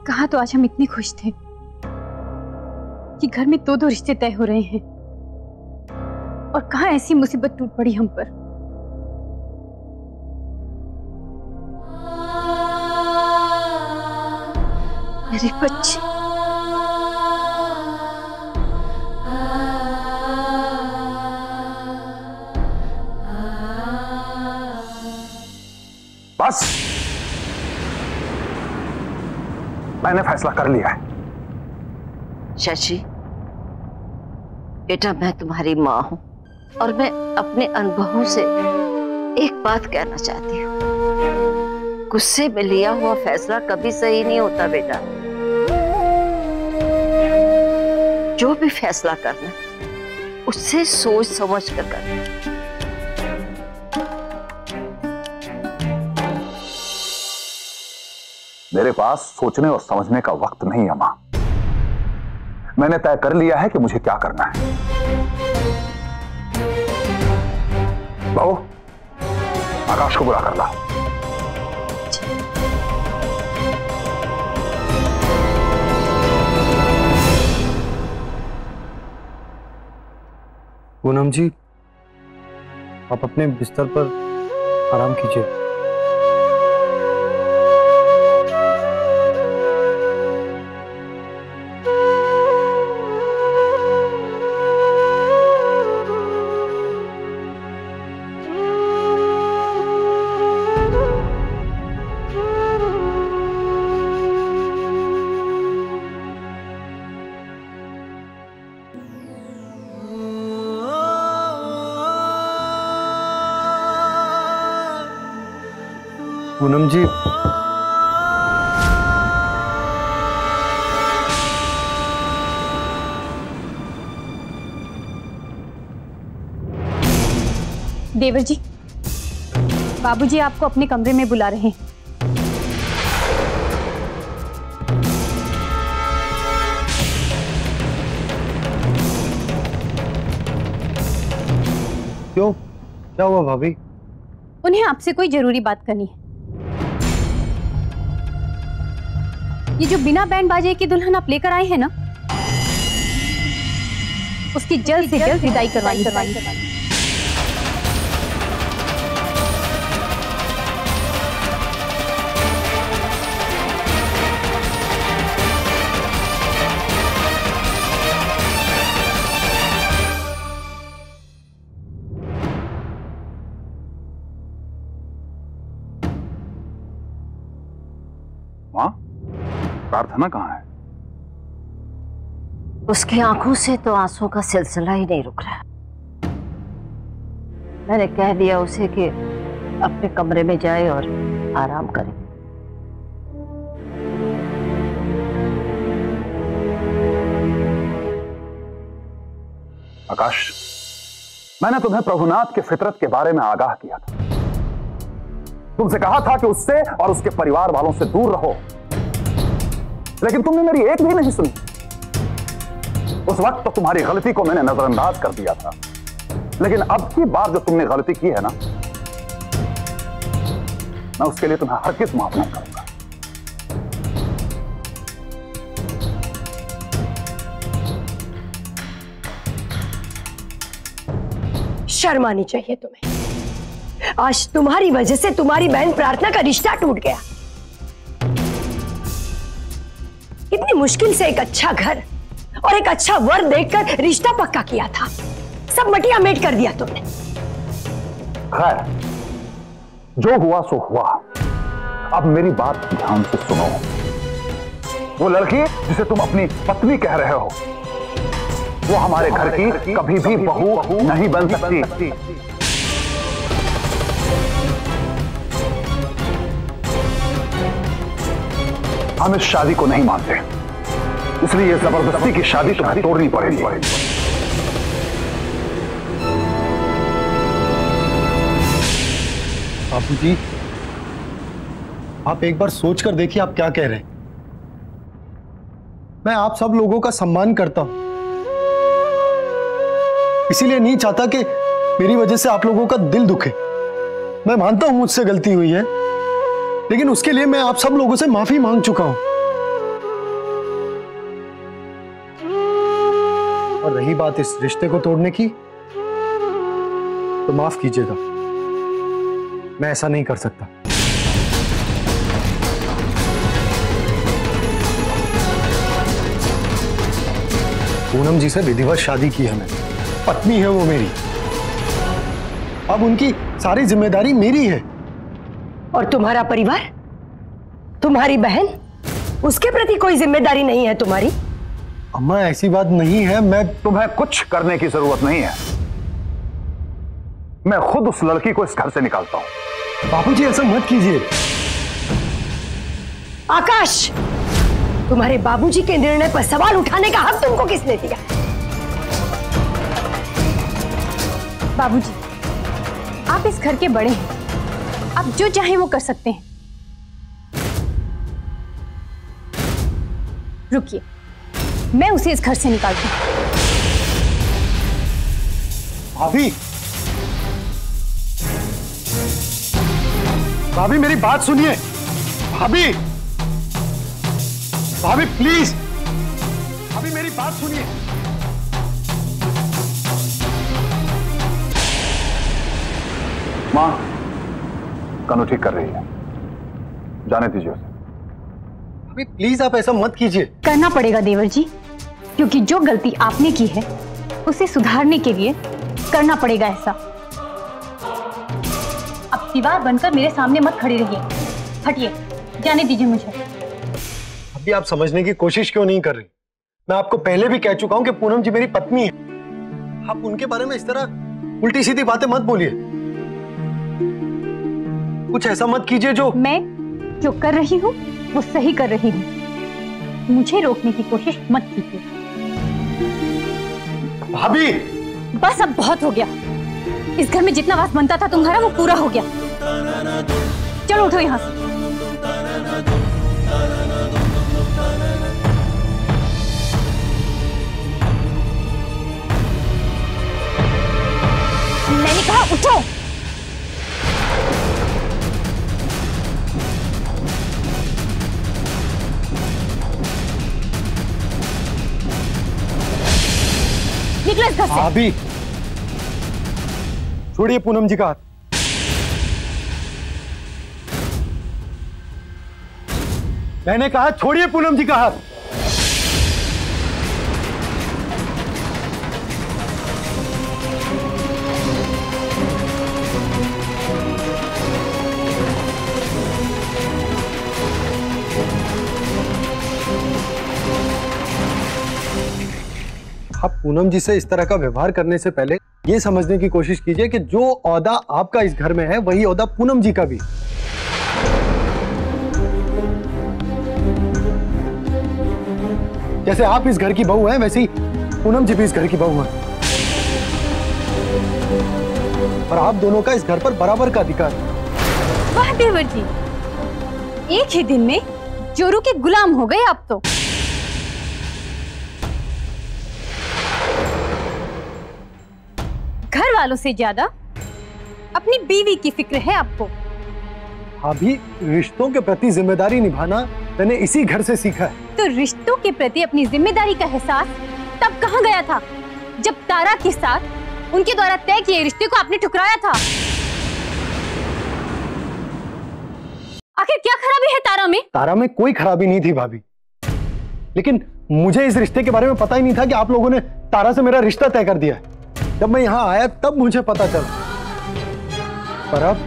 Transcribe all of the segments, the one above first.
कहा तो आज हम इतने खुश थे कि घर में दो रिश्ते तय हो रहे हैं, और कहां ऐसी मुसीबत टूट पड़ी हम पर। मेरे बच्चे, बस मैंने फैसला कर लिया है। शशि बेटा, मैं तुम्हारी माँ हूं और मैं अपने अनुभवों से एक बात कहना चाहती हूँ। गुस्से में लिया हुआ फैसला कभी सही नहीं होता बेटा। जो भी फैसला करना उससे सोच समझ कर करना। मेरे पास सोचने और समझने का वक्त नहीं है मां। मैंने तय कर लिया है कि मुझे क्या करना है। बहू, आकाश को बुला कर लाओ। पूनम जी, आप अपने बिस्तर पर आराम कीजिए। पूनम जी, देवर जी, बाबूजी आपको अपने कमरे में बुला रहे हैं। क्यों, क्या हुआ भाभी? उन्हें आपसे कोई जरूरी बात करनी है। ये जो बिना बैंड बाजे की दुल्हन आप लेकर आए हैं ना, उसकी जल्द से जल्द विदाई करवाई। मां, प्रार्थना कहाँ है? उसकी आंखों से तो आंसू का सिलसिला ही नहीं रुक रहा। मैंने कह दिया उसे कि अपने कमरे में जाए और आराम करे। आकाश, मैंने तुम्हें प्रभुनाथ के फितरत के बारे में आगाह किया था। तुमसे कहा था कि उससे और उसके परिवार वालों से दूर रहो, लेकिन तुमने मेरी एक भी नहीं सुनी। उस वक्त तो तुम्हारी गलती को मैंने नजरअंदाज कर दिया था, लेकिन अब की बार जो तुमने गलती की है ना, मैं उसके लिए तुम्हें हरगिज़ माफ नहीं करूंगा। शर्म आनी चाहिए तुम्हें। आज तुम्हारी वजह से तुम्हारी बहन प्रार्थना का रिश्ता टूट गया। इतनी मुश्किल से एक अच्छा घर और एक अच्छा वर देखकर रिश्ता पक्का किया था, सब मटिया मेट कर दिया तुमने। खैर, जो हुआ सो हुआ। अब मेरी बात ध्यान से सुनो। वो लड़की जिसे तुम अपनी पत्नी कह रहे हो, वो हमारे घर की कभी भी बहू नहीं बन सकती। हम इस शादी को नहीं मानते, इसलिए ये जबरदस्ती की शादी तुम्हें तोड़नी पड़ेगी। बापूजी, आप एक बार सोच कर देखिए आप क्या कह रहे हैं। मैं आप सब लोगों का सम्मान करता हूं, इसीलिए नहीं चाहता कि मेरी वजह से आप लोगों का दिल दुखे। मैं मानता हूं मुझसे गलती हुई है, लेकिन उसके लिए मैं आप सब लोगों से माफी मांग चुका हूं। और रही बात इस रिश्ते को तोड़ने की, तो माफ कीजिएगा, मैं ऐसा नहीं कर सकता। पूनम जी से विधिवत शादी की है मैंने, पत्नी है वो मेरी, अब उनकी सारी जिम्मेदारी मेरी है। और तुम्हारा परिवार, तुम्हारी बहन, उसके प्रति कोई जिम्मेदारी नहीं है तुम्हारी? अम्मा ऐसी बात नहीं है, मैं तुम्हें कुछ करने की जरूरत नहीं है, मैं खुद उस लड़की को इस घर से निकालता हूं। बाबूजी ऐसा मत कीजिए। आकाश, तुम्हारे बाबूजी के निर्णय पर सवाल उठाने का हक तुमको किसने दिया? बाबूजी, आप इस घर के बड़े हैं, आप जो चाहें वो कर सकते हैं। रुकिए, मैं उसे इस घर से निकालती हूं। भाभी, भाभी मेरी बात सुनिए। भाभी, भाभी प्लीज, भाभी मेरी बात सुनिए। मां, कनु ठीक कर रही है, जाने दीजिए उसे। भाभी प्लीज आप ऐसा मत कीजिए। करना पड़ेगा देवर जी, क्योंकि जो गलती आपने की है उसे सुधारने के लिए करना पड़ेगा ऐसा। अब दीवार बनकर मेरे सामने मत खड़ी रहिए, हटिए, जाने दीजिए मुझे। अभी आप समझने की कोशिश क्यों नहीं कर रही? मैं आपको पहले भी कह चुका हूं कि पूनम जी मेरी पत्नी है। आप उनके बारे में इस तरह उल्टी सीधी बातें मत बोलिए, कुछ ऐसा मत कीजिए जो मैं जो कर रही हूँ वो सही कर रही हूँ, मुझे रोकने की कोशिश मत कीजिए। भाभी, बस अब बहुत हो गया, इस घर में जितना वास बनता था तुम्हारा वो पूरा हो गया। चलो उठो यहाँ से। मैंने कहा उठो। निकलो इस घर से। भाभी छोड़िए पूनम जी का हाथ। मैंने कहा छोड़िए पूनम जी का हाथ। आप पूनम जी से इस तरह का व्यवहार करने से पहले ये समझने की कोशिश कीजिए कि जो ओहदा आपका इस घर में है वही ओहदा पूनम जी का भी। जैसे आप इस घर की बहू हैं वैसे ही पूनम जी भी इस घर की बहू हैं, और आप दोनों का इस घर पर बराबर का अधिकार है। वाह देवर जी, एक ही दिन में जोरू के गुलाम हो गए आप तो। घर वालों से ज्यादा अपनी बीवी की फिक्र है आपको। अभी रिश्तों के प्रति जिम्मेदारी निभाना मैंने इसी घर से सीखा है। तो रिश्तों के प्रति अपनी जिम्मेदारी का एहसास तब कहाँ गया था जब तारा के साथ उनके द्वारा तय किए रिश्ते को आपने ठुकराया था। आखिर क्या खराबी है तारा में? तारा में कोई खराबी नहीं थी भाभी, लेकिन मुझे इस रिश्ते के बारे में पता ही नहीं था कि आप लोगों ने तारा से मेरा रिश्ता तय कर दिया है। जब मैं यहां आया तब मुझे पता चला। पर अब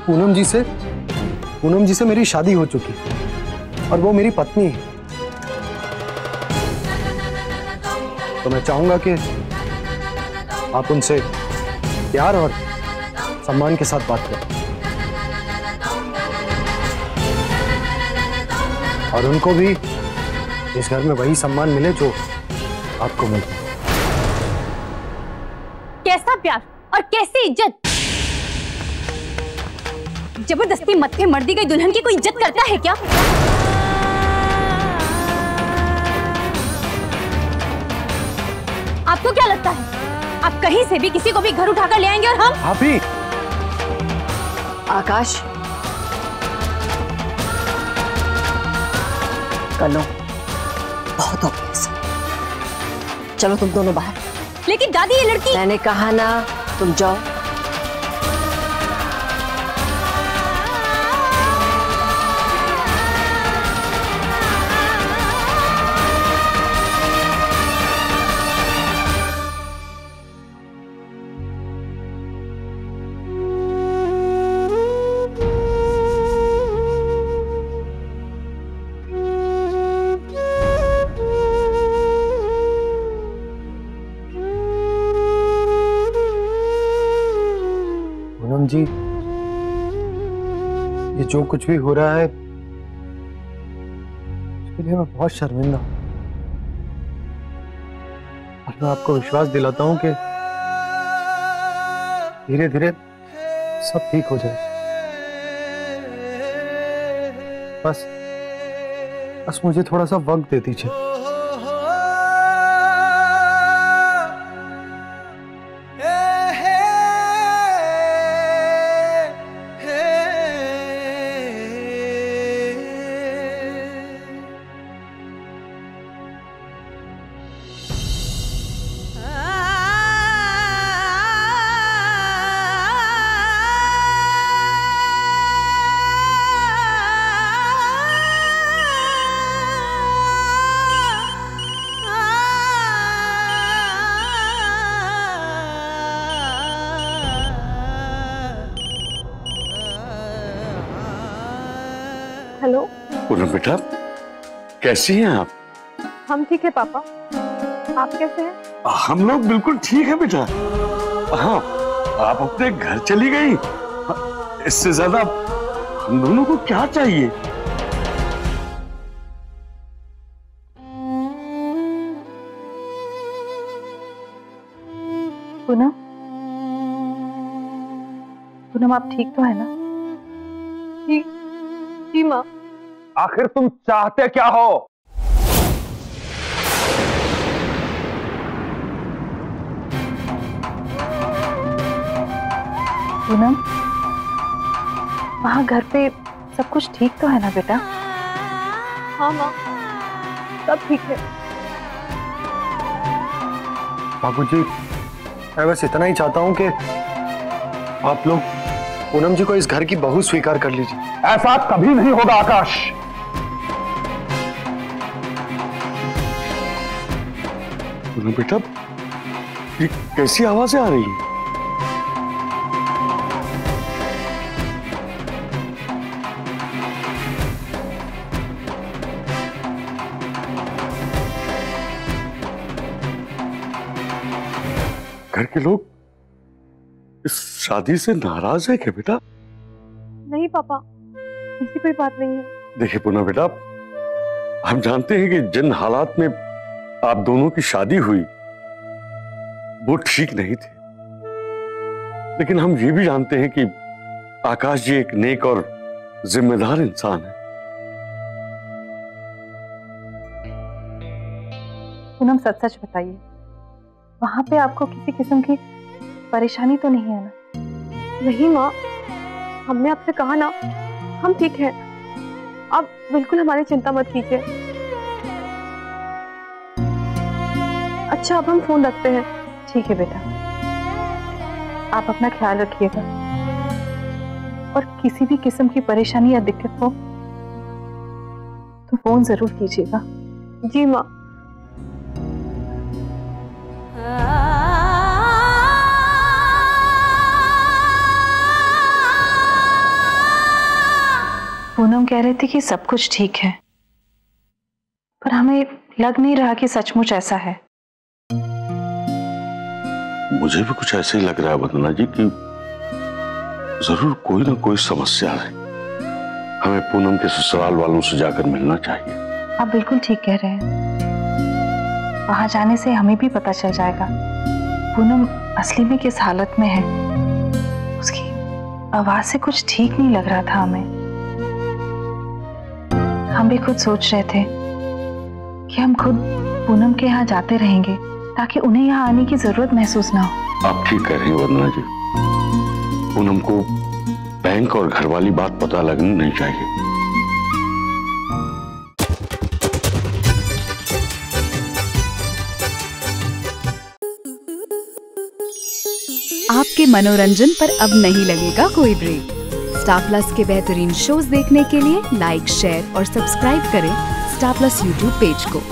पूनम जी से मेरी शादी हो चुकी है और वो मेरी पत्नी है। तो मैं चाहूंगा कि आप उनसे प्यार और सम्मान के साथ बात करें और उनको भी इस घर में वही सम्मान मिले जो आपको मिले। कैसा प्यार और कैसी इज्जत? जबरदस्ती मत्थे मर दी गई दुल्हन की कोई इज्जत करता है क्या? आपको क्या लगता है आप कहीं से भी किसी को भी घर उठाकर ले आएंगे और हम? भाभी, आकाश, कलो बहुत हो गया। चलो तुम दोनों बाहर। लेकिन दादी ये लड़की। मैंने कहा ना, तुम जाओ। पूनम जी, ये जो कुछ भी हो रहा है उसके लिए मैं बहुत शर्मिंदा हूं। और मैं आपको विश्वास दिलाता हूं कि धीरे धीरे सब ठीक हो जाए। बस मुझे थोड़ा सा वक्त दे दीजिए। हेलो पूनम बेटा, कैसी हैं आप? हम ठीक है पापा, आप कैसे हैं? हम लोग बिल्कुल ठीक है बेटा। हाँ, आप अपने घर चली गई, इससे ज्यादा हम दोनों को क्या चाहिए? पूनम आप ठीक तो है ना? ठीक जी माँ। आखिर तुम चाहते क्या हो? पूनम, वहां घर पे सब कुछ ठीक तो है ना बेटा? हाँ माँ, सब ठीक है। बाबूजी, मैं बस इतना ही चाहता हूं कि आप लोग पूनम जी को इस घर की बहू स्वीकार कर लीजिए। ऐसा कभी नहीं होगा आकाश। पूनम बेटा, ये कैसी आवाजें आ रही हैं? घर के लोग इस शादी से नाराज है क्या बेटा? नहीं पापा, ऐसी कोई बात नहीं है। देखिए पूनम बेटा, हम जानते हैं कि जिन हालात में आप दोनों की शादी हुई वो ठीक नहीं थे, लेकिन हम ये भी जानते हैं कि आकाश जी एक नेक और जिम्मेदार इंसान है। पूनम सच सच बताइए, वहां पे आपको किसी किस्म की परेशानी तो नहीं है ना? नहीं माँ, हमने आपसे कहा ना, हम ठीक हैं। आप बिल्कुल हमारी चिंता मत कीजिए। अच्छा, अब हम फोन रखते हैं। ठीक है बेटा, आप अपना ख्याल रखिएगा और किसी भी किस्म की परेशानी या दिक्कत हो तो फोन जरूर कीजिएगा। जी माँ। पूनम कह रहे थे कि सब कुछ ठीक है, पर हमें लग नहीं रहा कि सचमुच ऐसा है। मुझे भी कुछ ऐसे ही लग रहा है वंदना जी कि जरूर कोई ना कोई समस्या है। हमें पूनम के ससुराल वालों से जाकर मिलना चाहिए। आप बिल्कुल ठीक कह रहे हैं। वहां जाने से हमें भी पता चल जाएगा पूनम असली में किस हालत में है। उसकी आवाज से कुछ ठीक नहीं लग रहा था हमें। हम भी खुद सोच रहे थे कि हम खुद पूनम के यहाँ जाते रहेंगे ताकि उन्हें यहाँ आने की जरूरत महसूस ना हो। आप ठीक कह रही हैं वंदना जी, पूनम को बैंक और घर वाली बात पता लगनी नहीं चाहिए। आपके मनोरंजन पर अब नहीं लगेगा कोई ब्रेक। स्टार प्लस के बेहतरीन शोज देखने के लिए लाइक, शेयर और सब्सक्राइब करें स्टार प्लस यूट्यूब पेज को।